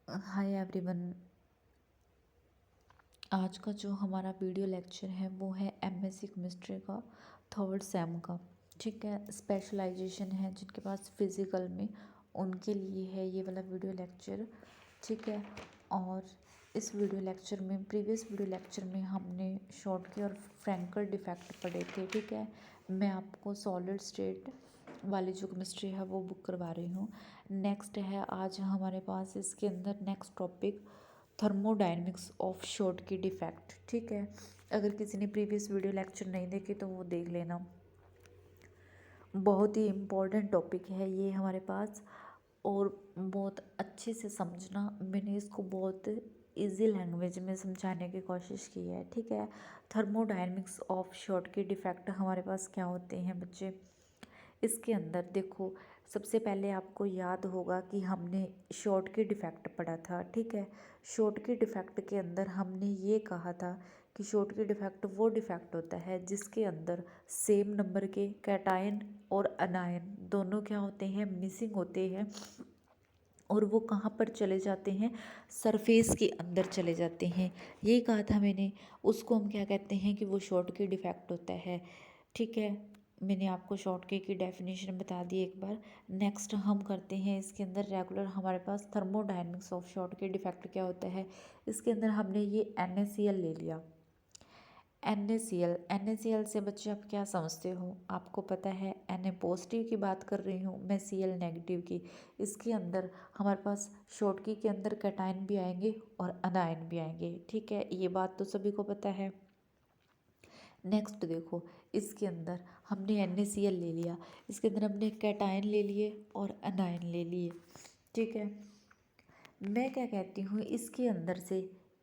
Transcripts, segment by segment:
Hi everyone. आज का जो हमारा वीडियो लेक्चर है वो है एमएससी केमिस्ट्री का थर्ड सेम का। ठीक है, स्पेशलाइजेशन है जिनके पास फिज़िकल में, उनके लिए है ये वाला वीडियो लेक्चर। ठीक है, और इस वीडियो लेक्चर में, प्रीवियस वीडियो लेक्चर में हमने शॉर्टकी और फ्रैंकल डिफेक्ट पढ़े थे। ठीक है, मैं आपको सॉलिड स्टेट वाली जो केमिस्ट्री है वो बुक करवा रही हूँ। नेक्स्ट है आज हमारे पास इसके अंदर next topic thermodynamics of Schottky defect. ठीक है, अगर किसी ने प्रीवियस वीडियो लेक्चर नहीं देखे तो वो देख लेना। बहुत ही इम्पोर्टेंट टॉपिक है ये हमारे पास, और बहुत अच्छे से समझना। मैंने इसको बहुत इजी लैंग्वेज में समझाने की कोशिश की है। ठीक है, थर्मोडायनेमिक्स ऑफ शॉर्टकी डिफेक्ट हमारे पास क्या होते हैं बच्चे। इसके अंदर देखो, सबसे पहले आपको याद होगा कि हमने शॉर्टकी डिफेक्ट पढ़ा था। ठीक है, शॉर्टकी डिफेक्ट के अंदर हमने ये कहा था कि शॉर्टकी डिफेक्ट वो डिफेक्ट होता है जिसके अंदर सेम नंबर के कैटायन और अनायन दोनों क्या होते हैं, मिसिंग होते हैं। और वो कहाँ पर चले जाते हैं, सरफेस के अंदर चले जाते हैं। यही कहा था मैंने। उसको हम क्या कहते हैं कि वो शॉर्टकी डिफेक्ट होता है। ठीक है, मैंने आपको शॉर्टकी की डेफिनेशन बता दी एक बार। नेक्स्ट हम करते हैं इसके अंदर रेगुलर। हमारे पास थर्मोडायनेमिक्स ऑफ शॉर्टकी डिफेक्ट क्या होता है। इसके अंदर हमने ये NaCl ले लिया। NaCl से बच्चे आप क्या समझते हो, आपको पता है Na पॉजिटिव की बात कर रही हूँ मैं, Cl नेगेटिव की। इसके अंदर हमारे पास शॉर्टकी के अंदर कैटायन भी आएंगे और अनायन भी आएंगे। ठीक है, ये बात तो सभी को पता है। नेक्स्ट देखो, इसके अंदर हमने NaCl ले लिया, इसके अंदर हमने कैटायन ले लिए और अनायन ले लिए। ठीक है, मैं क्या कहती हूँ, इसके अंदर से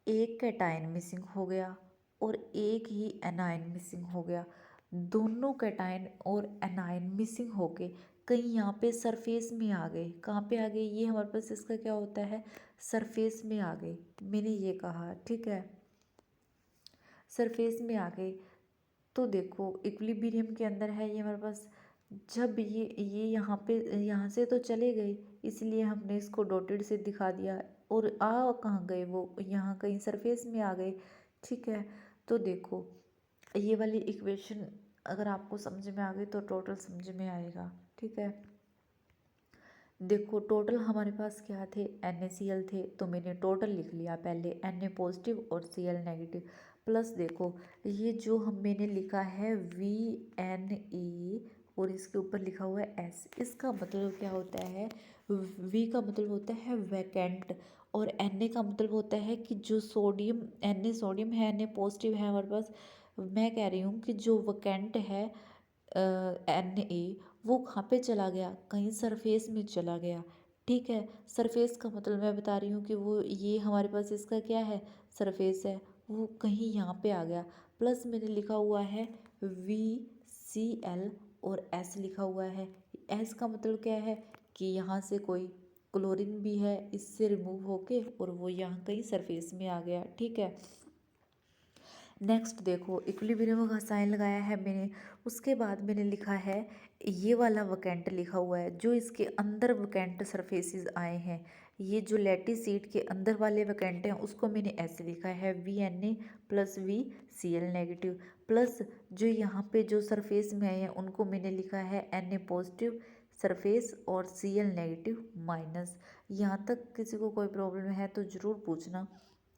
एक कैटायन मिसिंग हो गया और एक ही एनायन मिसिंग हो गया। दोनों कैटायन और एनायन मिसिंग होके कहीं यहाँ पे सरफेस में आ गए। कहाँ पे आ गए, ये हमारे पास इसका क्या होता है, सरफेस में आ गए। मैंने ये कहा, ठीक है, सरफेस में आ गए। तो देखो इक्विलिब्रियम के अंदर है ये हमारे पास। जब ये यहाँ पे, यहाँ से तो चले गए, इसलिए हमने इसको डॉटेड से दिखा दिया। और आ कहाँ गए, वो यहाँ कहीं सरफेस में आ गए। ठीक है, तो देखो ये वाली इक्वेशन अगर आपको समझ में आ गई तो टोटल समझ में आएगा। ठीक है, देखो टोटल हमारे पास क्या थे, NaCl थे, तो मैंने टोटल लिख लिया पहले, Na पॉजिटिव और Cl नेगेटिव। प्लस देखो ये जो मैंने लिखा है VNA और इसके ऊपर लिखा हुआ है S। इसका मतलब क्या होता है, V का मतलब होता है वैकेंट, और Na का मतलब होता है कि जो सोडियम, Na सोडियम है, Na पॉजिटिव है हमारे पास। मैं कह रही हूँ कि जो वैकेंट है Na, वो कहाँ पे चला गया, कहीं सरफेस में चला गया। ठीक है, सरफेस का मतलब मैं बता रही हूँ कि वो ये हमारे पास इसका क्या है, सरफेस है, वो कहीं यहाँ पे आ गया। प्लस मैंने लिखा हुआ है VCl और S लिखा हुआ है। S का मतलब क्या है कि यहाँ से कोई क्लोरीन भी है, इससे रिमूव होके और वो यहाँ कहीं सरफेस में आ गया। ठीक है, नेक्स्ट देखो इक्विलिब्रियम का साइन लगाया है मैंने। उसके बाद मैंने लिखा है ये वाला वैकेंट लिखा हुआ है, जो इसके अंदर वैकेंट सरफेसेस आए हैं। ये जो लैटिस सीट के अंदर वाले वैकेंट हैं उसको मैंने ऐसे लिखा है VNA plus VCl negative. Plus जो यहाँ पे जो सरफेस में आए हैं उनको मैंने लिखा है Na पॉजिटिव सरफेस और Cl नेगेटिव माइनस। यहाँ तक किसी को कोई प्रॉब्लम है तो ज़रूर पूछना,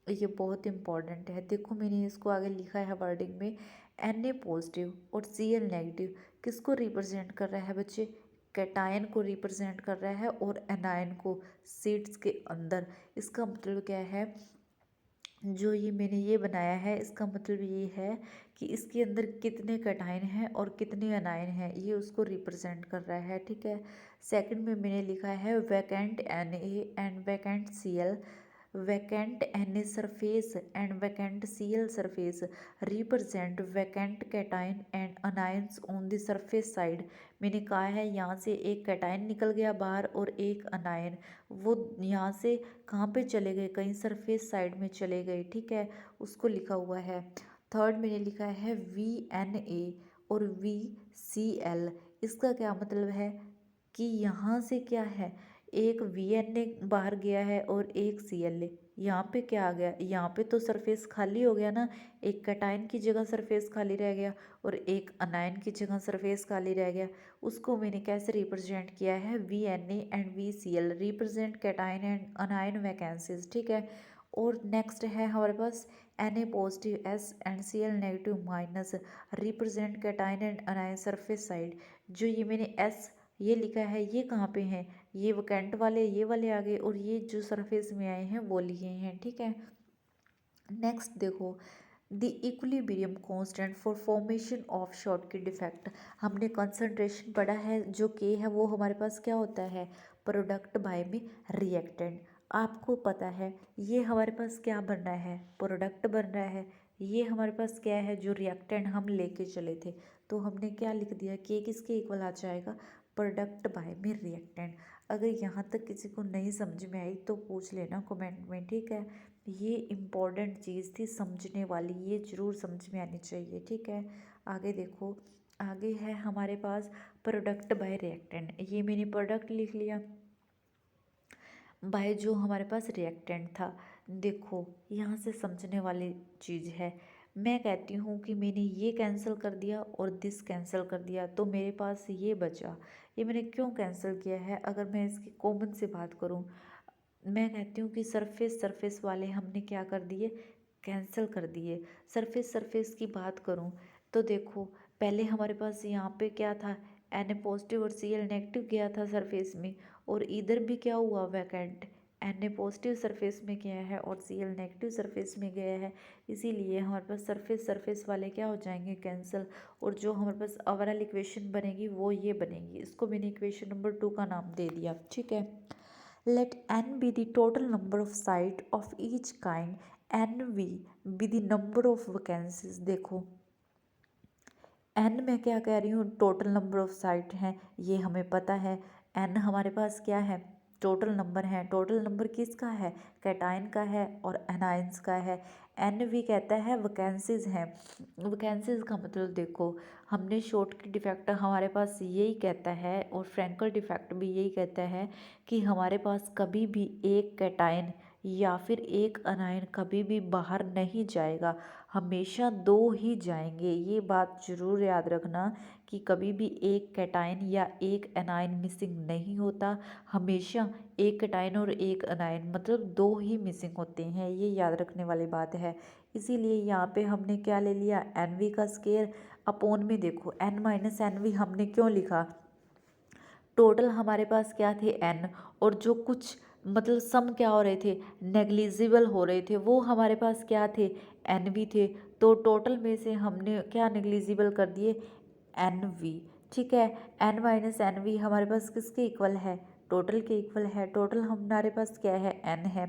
ये बहुत इंपॉर्टेंट है। देखो मैंने इसको आगे लिखा है वर्डिंग में, Na पॉजिटिव और Cl नेगेटिव किसको रिप्रेजेंट कर रहा है बच्चे, कैटायन को रिप्रेजेंट कर रहा है और एनायन को सीट्स के अंदर। इसका मतलब क्या है, जो ये मैंने ये बनाया है इसका मतलब ये है कि इसके अंदर कितने कैटायन हैं और कितने अनायन हैं, ये उसको रिप्रेजेंट कर रहा है। ठीक है, सेकंड में मैंने लिखा है vacant Na and vacant Cl, vacant Na surface and vacant Cl surface represent vacant cation and anions on the surface side। मैंने कहा है यहाँ से एक कैटायन निकल गया बाहर और एक अनायन, वो यहाँ से कहाँ पे चले गए, कहीं सरफेस साइड में चले गए। ठीक है, उसको लिखा हुआ है। थर्ड मैंने लिखा है VNA और VCl। इसका क्या मतलब है कि यहाँ से क्या है, एक वी एन ए बाहर गया है और एक सी एल ए। यहाँ पे क्या आ गया, यहाँ पे तो सरफेस खाली हो गया ना, एक कैटायन की जगह सरफेस खाली रह गया और एक अनायन की जगह सरफेस खाली रह गया। उसको मैंने कैसे रिप्रेजेंट किया है, V N A and V C L represent cation and anion vacancies, ठीक है। और नेक्स्ट है हमारे पास N A positive S and C L negative minus represent cation and anion surface side. जो ये मैंने एस ये लिखा है ये कहाँ पे है, ये वैकेंट वाले ये वाले आ गए और ये जो सरफेस में आए हैं वो लिए हैं, ठीक है। नेक्स्ट देखो, the equilibrium constant for formation of shortcut defect. हमने कंसंट्रेशन पढ़ा है, जो के है वो हमारे पास क्या होता है, प्रोडक्ट बाय में रिएक्टेंट। आपको पता है ये हमारे पास क्या बन रहा है, प्रोडक्ट बन रहा है। ये हमारे पास क्या है, जो रिएक्टेंट हम लेके चले थे, तो हमने क्या लिख दिया, के किसके इक्वल आ जाएगा, प्रोडक्ट बाय में रिएक्टेंट। अगर यहाँ तक किसी को नहीं समझ में आई तो पूछ लेना कमेंट में, ठीक है। ये इम्पॉर्टेंट चीज़ थी समझने वाली, ये ज़रूर समझ में आनी चाहिए, ठीक है। आगे देखो, आगे है हमारे पास प्रोडक्ट बाय रिएक्टेंट। ये मैंने प्रोडक्ट लिख लिया बाय जो हमारे पास रिएक्टेंट था। देखो यहाँ से समझने वाली चीज़ है, मैं कहती हूँ कि मैंने ये कैंसिल कर दिया और दिस कैंसिल कर दिया तो मेरे पास ये बचा। ये मैंने क्यों कैंसिल किया है, अगर मैं इसकी कॉमन से बात करूँ, मैं कहती हूँ कि सरफेस वाले हमने क्या कर दिए, कैंसिल कर दिए। सरफेस की बात करूँ तो देखो, पहले हमारे पास यहाँ पे क्या था, एन ए पॉजिटिव और सी एल नेगेटिव गया था सरफेस में, और इधर भी क्या हुआ, vacant N A positive surface में गया है और सी एल नेगेटिव सरफेस में गया है। इसीलिए हमारे पास सरफेस वाले क्या हो जाएंगे, कैंसिल। और जो हमारे पास ओवरऑल इक्वेशन बनेगी वो ये बनेगी। इसको मैंने इक्वेशन नंबर 2 का नाम दे दिया, ठीक है। Let n be the total number of sites of each kind, nv be the number of vacancies। देखो n मैं क्या कह रही हूँ, टोटल नंबर ऑफ साइट हैं, ये हमें पता है। n हमारे पास क्या है, टोटल नंबर है। टोटल नंबर किसका है, कैटायन का है और एनायंस का है। एन वी कहता है वैकेंसीज हैं। वैकेंसीज का मतलब देखो, हमने शॉर्टकट डिफेक्ट हमारे पास यही कहता है और फ्रैंकल डिफेक्ट भी यही कहता है कि हमारे पास कभी भी एक कैटायन या फिर एक अनायन कभी भी बाहर नहीं जाएगा, हमेशा दो ही जाएंगे। ये बात ज़रूर याद रखना कि कभी भी एक कैटायन या एक एनायन मिसिंग नहीं होता, हमेशा एक कैटायन और एक अनायन मतलब दो ही मिसिंग होते हैं, ये याद रखने वाली बात है। इसीलिए यहाँ पे हमने क्या ले लिया, एन वी का स्केयर अपोन में। देखो एन माइनस एन वी हमने क्यों लिखा, टोटल हमारे पास क्या थे एन, और जो कुछ मतलब सम क्या हो रहे थे, नेग्लिजिबल हो रहे थे, वो हमारे पास क्या थे, एन वी थे। तो टोटल में से हमने क्या नेग्लिजिबल कर दिए, एन वी, ठीक है। एन माइनस एन वी हमारे पास किसके इक्वल है, टोटल के इक्वल है। टोटल हमारे पास क्या है, एन है।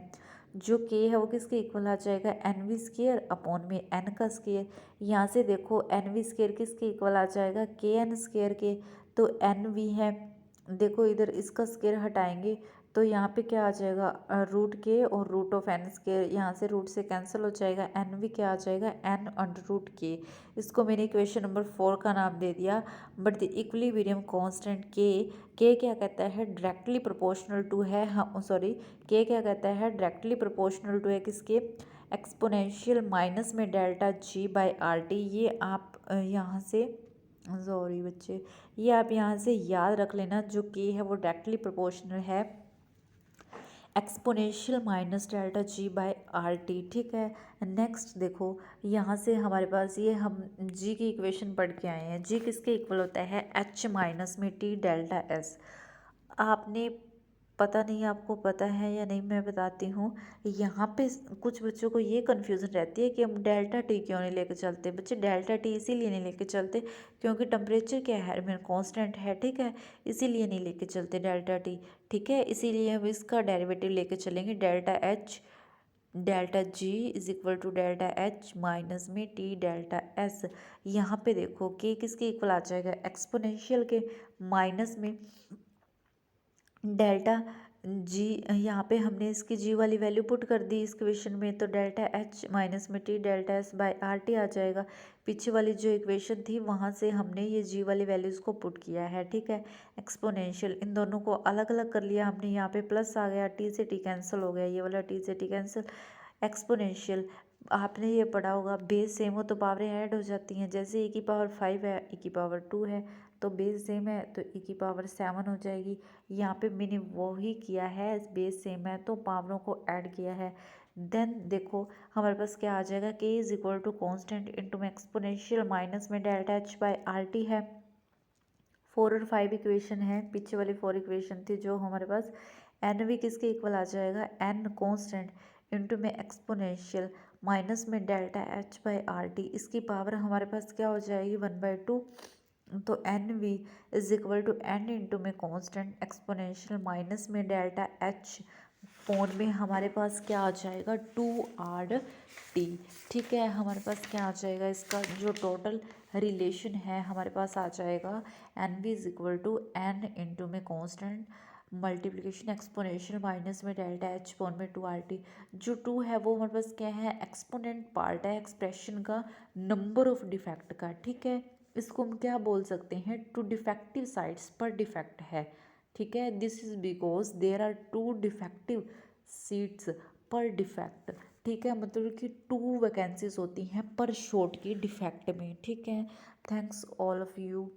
जो के है वो किसके इक्वल आ जाएगा, एन वी स्केयर अपॉन में एन का स्केयर। यहाँ से देखो एन वी स्केयर किसके इक्वल आ जाएगा, के एन स्केयर के। तो एन वी है, देखो इधर इसका स्केयर हटाएंगे तो यहाँ पे क्या आ जाएगा, रूट के और रूट ऑफ एन स्केयर, यहाँ से रूट से कैंसिल हो जाएगा, एन भी क्या आ जाएगा, एन अंडर रूट के। इसको मैंने इक्वेशन नंबर 4 का नाम दे दिया। बट द इक्विलिब्रियम कांस्टेंट के क्या कहता है, डायरेक्टली प्रोपोर्शनल टू है, हाँ सॉरी, के क्या कहता है, डायरेक्टली प्रोपोर्शनल टू है किसके, एक्सपोनेंशियल माइनस में delta G by R T. ये आप यहाँ से सॉरी बच्चे, ये आप यहाँ से याद रख लेना, जो के है वो डायरेक्टली प्रोपोर्शनल है exponential minus delta G by R T, ठीक है। नेक्स्ट देखो, यहाँ से हमारे पास ये हम जी की इक्वेशन पढ़ के आए हैं। जी किसके इक्वल होता है, एच माइनस में टी डेल्टा एस। आपने पता नहीं आपको पता है या नहीं, मैं बताती हूँ। यहाँ पे कुछ बच्चों को ये कन्फ्यूज़न रहती है कि हम डेल्टा टी क्यों नहीं लेके चलते। बच्चे डेल्टा टी इसीलिए नहीं लेके चलते क्योंकि टेम्परेचर क्या है, मेरा कांस्टेंट है, ठीक है, इसीलिए नहीं लेके चलते डेल्टा टी, ठीक है। इसीलिए हम इसका डेरिवेटिव लेके चलेंगे, delta H delta G is equal to delta H minus में टी डेल्टा एस। यहाँ पे देखो के किसके इक्वल आ जाएगा, एक्सपोनेंशियल के माइनस में डेल्टा जी यहाँ पे हमने इसकी जी वाली वैल्यू पुट कर दी इस इक्वेशन में, तो डेल्टा एच माइनस में T delta S by R T आ जाएगा। पीछे वाली जो इक्वेशन थी वहाँ से हमने ये जी वाली वैल्यूज़ को पुट किया है, ठीक है। एक्सपोनेंशियल इन दोनों को अलग अलग कर लिया हमने, यहाँ पे प्लस आ गया, टी से टी कैंसिल हो गया, ये वाला टी से टी कैंसिल। एक्सपोनेंशियल आपने ये पढ़ा होगा, बेस सेम हो तो पावरें ऐड हो जाती हैं। जैसे e की पावर 5 है, e की पावर 2 है, तो बेस सेम है तो e की पावर 7 हो जाएगी। यहाँ पे मैंने वो ही किया है, बेस सेम है तो पावरों को ऐड किया है। देन देखो हमारे पास क्या आ जाएगा, k is equal to constant into में एक्सपोनेंशियल माइनस में delta H by R T है। 4 और 5 इक्वेशन है, पीछे वाली 4 इक्वेशन थी जो हमारे पास। एन भी किसके इक्वल आ जाएगा, एन कॉन्स्टेंट इंटू में एक्सपोनेंशियल माइनस में delta H by R T, इसकी पावर हमारे पास क्या हो जाएगी 1/2। तो N V is equal to N into में कॉन्स्टेंट एक्सपोनेंशियल माइनस में डेल्टा एच फोन में हमारे पास क्या आ जाएगा 2 आर टी, ठीक है। हमारे पास क्या आ जाएगा, इसका जो टोटल रिलेशन है हमारे पास आ जाएगा N V is equal to N into में कॉन्स्टेंट मल्टीप्लिकेशन एक्सपोनेंशियल माइनस में डेल्टा एच फोन में 2 आर टी। जो 2 है वो हमारे पास क्या है, एक्सपोनेंट पार्ट है एक्सप्रेशन का, नंबर ऑफ डिफेक्ट का, ठीक है। इसको हम क्या बोल सकते हैं, two defective sides per defect है, ठीक है। This is because there are 2 defective sites per defect, ठीक है। मतलब कि 2 वैकेंसीज होती हैं पर शॉट की डिफेक्ट में, ठीक है। Thanks all of you.